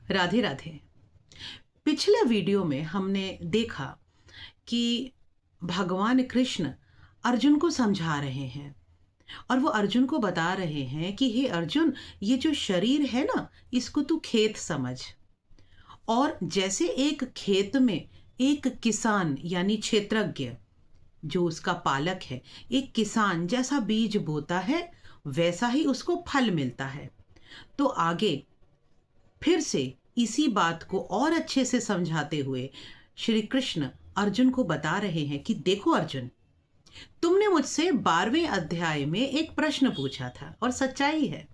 राधे राधे। पिछले वीडियो में हमने देखा कि भगवान कृष्ण अर्जुन को समझा रहे हैं और वो अर्जुन को बता रहे हैं कि हे अर्जुन, ये जो शरीर है ना, इसको तू खेत समझ। और जैसे एक खेत में एक किसान यानी क्षेत्रज्ञ जो उसका पालक है, एक किसान जैसा बीज बोता है वैसा ही उसको फल मिलता है। तो आगे फिर से इसी बात को और अच्छे से समझाते हुए श्री कृष्ण अर्जुन को बता रहे हैं कि देखो अर्जुन, तुमने मुझसे 12वें अध्याय में एक प्रश्न पूछा था और सच्चाई है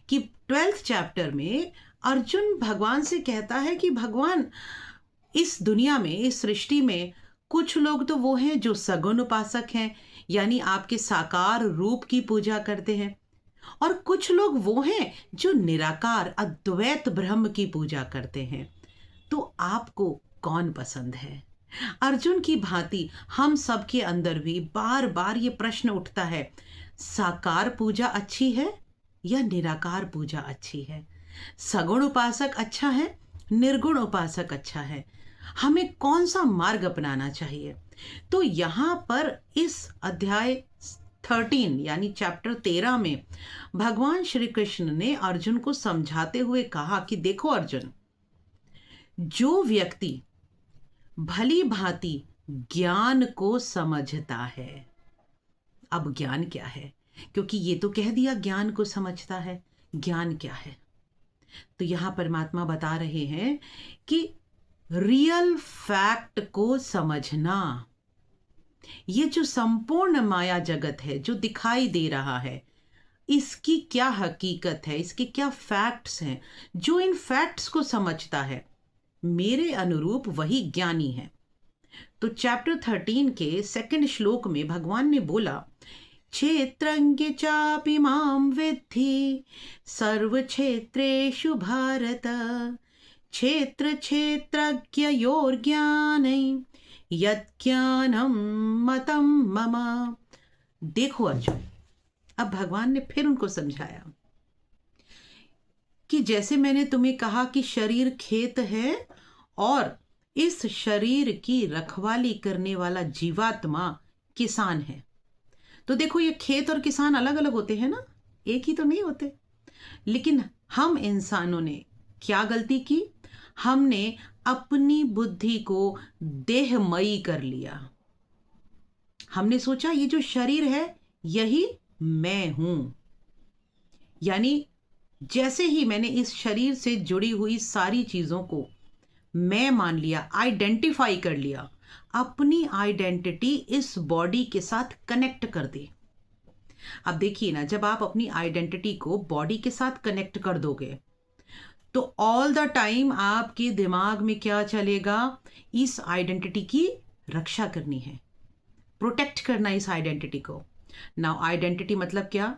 कि 12th चैप्टर में अर्जुन भगवान से कहता है कि भगवान, इस दुनिया में, इस सृष्टि में कुछ लोग तो वो हैं जो सगुण उपासक हैं, यानी आपके साकार रूप की पूजा करते हैं, और कुछ लोग वो हैं जो निराकार अद्वैत ब्रह्म की पूजा करते हैं। तो आपको कौन पसंद है? अर्जुन की भांति हम सब के अंदर भी बार बार ये प्रश्न उठता है, साकार पूजा अच्छी है या निराकार पूजा अच्छी है? सगुण उपासक अच्छा है, निर्गुण उपासक अच्छा है? हमें कौन सा मार्ग अपनाना चाहिए? तो यहाँ पर इस अध्याय 13 यानी चैप्टर 13 में भगवान श्री कृष्ण ने अर्जुन को समझाते हुए कहा कि देखो अर्जुन, जो व्यक्ति भली भांति ज्ञान को समझता है, अब ज्ञान क्या है? क्योंकि ये तो कह दिया ज्ञान को समझता है, ज्ञान क्या है? तो यहां परमात्मा बता रहे हैं कि रियल फैक्ट को समझना, ये जो संपूर्ण माया जगत है जो दिखाई दे रहा है, इसकी क्या हकीकत है, इसके क्या फैक्ट्स हैं, जो इन फैक्ट्स को समझता है मेरे अनुरूप वही ज्ञानी है। तो चैप्टर 13 के 2nd श्लोक में भगवान ने बोला, क्षेत्रज्ञ चापि मां विद्धि सर्व क्षेत्रेषु भारत क्षेत्र क्षेत्रज्ञयोर्ज्ञानै यज्ञानम मतम मम। देखो अर्जुन, अब भगवान ने फिर उनको समझाया कि जैसे मैंने तुम्हें कहा कि शरीर खेत है और इस शरीर की रखवाली करने वाला जीवात्मा किसान है। तो देखो, ये खेत और किसान अलग अलग होते हैं ना, एक ही तो नहीं होते। लेकिन हम इंसानों ने क्या गलती की? हमने अपनी बुद्धि को देहमयी कर लिया। हमने सोचा ये जो शरीर है यही मैं हूं। यानी जैसे ही मैंने इस शरीर से जुड़ी हुई सारी चीज़ों को मैं मान लिया, आइडेंटिफाई कर लिया, अपनी आइडेंटिटी इस बॉडी के साथ कनेक्ट कर दी। अब देखिए ना, जब आप अपनी आइडेंटिटी को बॉडी के साथ कनेक्ट कर दोगे तो ऑल द टाइम आपके दिमाग में क्या चलेगा? इस आइडेंटिटी की रक्षा करनी है, प्रोटेक्ट करना इस आइडेंटिटी को। नाउ आइडेंटिटी मतलब क्या?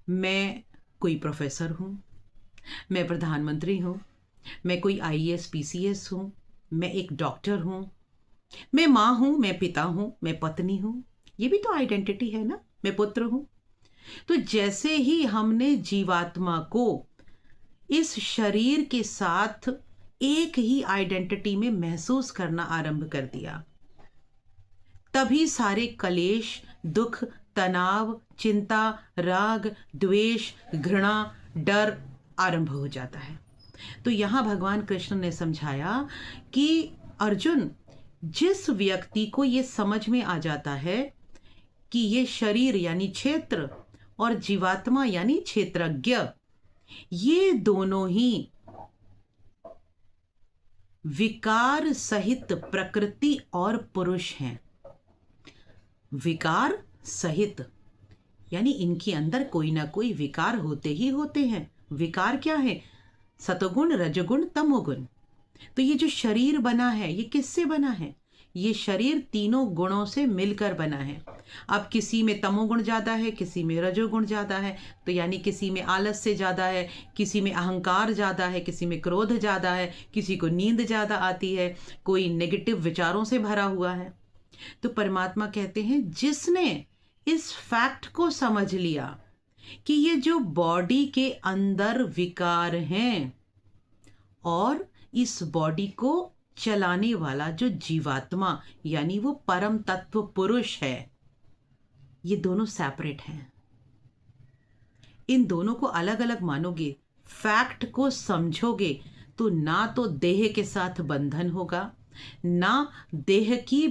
मैं कोई प्रोफेसर हूँ, मैं प्रधानमंत्री हूँ, मैं कोई आईएएस पीसीएस हूँ, मैं एक डॉक्टर हूँ, मैं माँ हूँ, मैं पिता हूँ, मैं पत्नी हूँ। ये भी तो आइडेंटिटी है ना, मैं पुत्र हूँ। तो जैसे ही हमने जीवात्मा को इस शरीर के साथ एक ही आइडेंटिटी में महसूस करना आरंभ कर दिया, तभी सारे कलेश, दुख, तनाव, चिंता, राग, द्वेष, घृणा, डर आरंभ हो जाता है। तो यहाँ भगवान कृष्ण ने समझाया कि अर्जुन, जिस व्यक्ति को ये समझ में आ जाता है कि ये शरीर यानी क्षेत्र और जीवात्मा यानी क्षेत्रज्ञ, ये दोनों ही विकार सहित प्रकृति और पुरुष हैं। विकार सहित यानी इनके अंदर कोई ना कोई विकार होते ही होते हैं। विकार क्या है? सतोगुण, रजोगुण, तमोगुण। तो ये जो शरीर बना है ये किससे बना है? ये शरीर तीनों गुणों से मिलकर बना है। अब किसी में तमोगुण ज़्यादा है, किसी में रजोगुण ज़्यादा है, तो यानी किसी में आलस से ज़्यादा है, किसी में अहंकार ज़्यादा है, किसी में क्रोध ज़्यादा है, किसी को नींद ज़्यादा आती है, कोई नेगेटिव विचारों से भरा हुआ है। तो परमात्मा कहते हैं, जिसने इस फैक्ट को समझ लिया कि ये जो बॉडी के अंदर विकार हैं और इस बॉडी को चलाने वाला जो जीवात्मा यानी वो परम तत्व पुरुष है, ये दोनों सेपरेट हैं। इन दोनों को अलग अलग मानोगे, फैक्ट को समझोगे, तो ना तो देह के साथ बंधन होगा, ना देह की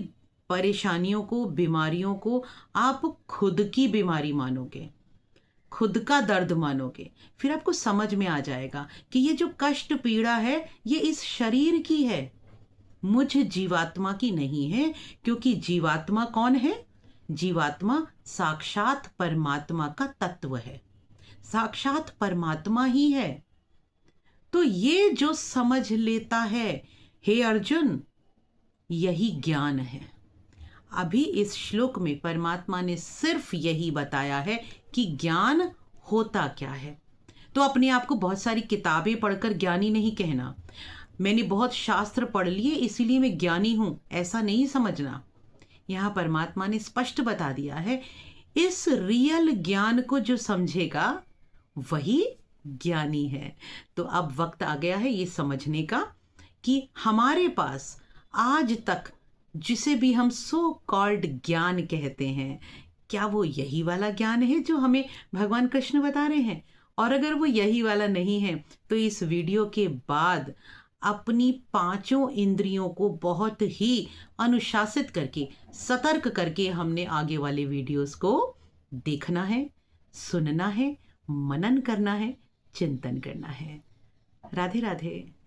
परेशानियों को, बीमारियों को आप खुद की बीमारी मानोगे, खुद का दर्द मानोगे। फिर आपको समझ में आ जाएगा कि ये जो कष्ट पीड़ा है ये इस शरीर की है, मुझ जीवात्मा की नहीं है। क्योंकि जीवात्मा कौन है? जीवात्मा साक्षात परमात्मा का तत्व है, साक्षात परमात्मा ही है। तो ये जो समझ लेता है, हे अर्जुन, यही ज्ञान है। अभी इस श्लोक में परमात्मा ने सिर्फ यही बताया है कि ज्ञान होता क्या है। तो अपने आप को बहुत सारी किताबें पढ़कर ज्ञानी नहीं कहना, मैंने बहुत शास्त्र पढ़ लिए इसीलिए मैं ज्ञानी हूं, ऐसा नहीं समझना। यहाँ परमात्मा ने स्पष्ट बता दिया है, इस रियल ज्ञान को जो समझेगा वही ज्ञानी है। तो अब वक्त आ गया है ये समझने का कि हमारे पास आज तक जिसे भी हम सो कॉल्ड ज्ञान कहते हैं, क्या वो यही वाला ज्ञान है जो हमें भगवान कृष्ण बता रहे हैं? और अगर वो यही वाला नहीं है तो इस वीडियो के बाद अपनी पांचों इंद्रियों को बहुत ही अनुशासित करके, सतर्क करके हमने आगे वाले वीडियोस को देखना है, सुनना है, मनन करना है, चिंतन करना है। राधे राधे।